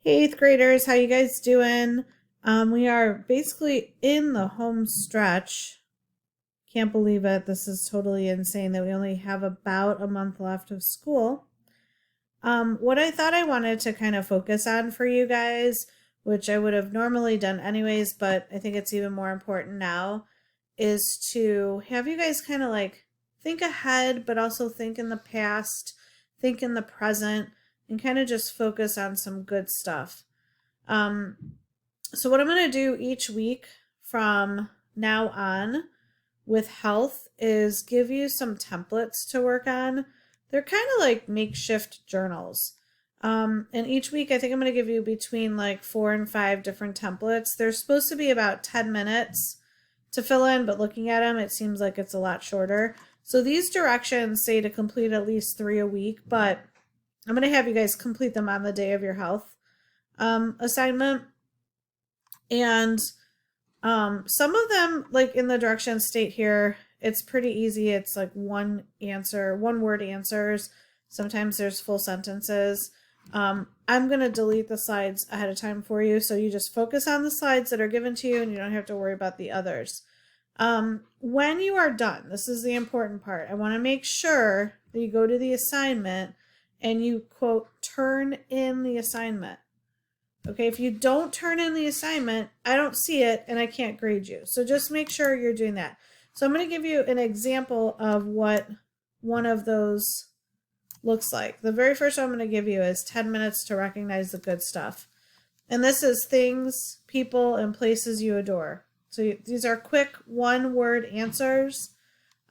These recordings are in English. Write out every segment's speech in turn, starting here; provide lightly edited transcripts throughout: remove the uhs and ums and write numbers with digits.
Hey, eighth graders, how you guys doing? We are basically in the home stretch. Can't believe it. This is totally insane that we only have about a month left of school. What I thought I wanted to kind of focus on for you guys, which I would have normally done anyways, but I think it's even more important now, is to have you guys kind of like think ahead, but also think in the past, think in the present, and kind of just focus on some good stuff. Um, so, what I'm going to do each week from now on with health is give you some templates to work on. They're kind of like makeshift journals. And each week, I think I'm going to give you between like 4 and 5 different templates. They're supposed to be about 10 minutes to fill in, but looking at them, it seems like it's a lot shorter. So these directions say to complete at least 3 a week, but I'm going to have you guys complete them on the day of your health assignment. And some of them, like in the directions state here, it's pretty easy. It's like one answer, one word answers. Sometimes there's full sentences. I'm going to delete the slides ahead of time for you, so you just focus on the slides that are given to you and you don't have to worry about the others. When you are done, this is the important part. I want to make sure that you go to the assignment and you, quote, turn in the assignment. Okay, if you don't turn in the assignment, I don't see it and I can't grade you. So just make sure you're doing that. So I'm going to give you an example of what one of those looks like. The very first one I'm going to give you is 10 minutes to recognize the good stuff. And this is things, people, and places you adore. So these are quick one-word answers.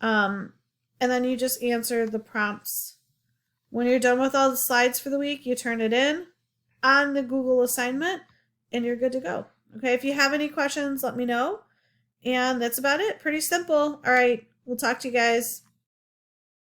And then you just answer the prompts. When you're done with all the slides for the week, you turn it in on the Google assignment and you're good to go. Okay, if you have any questions, let me know. And that's about it. Pretty simple. All right, we'll talk to you guys.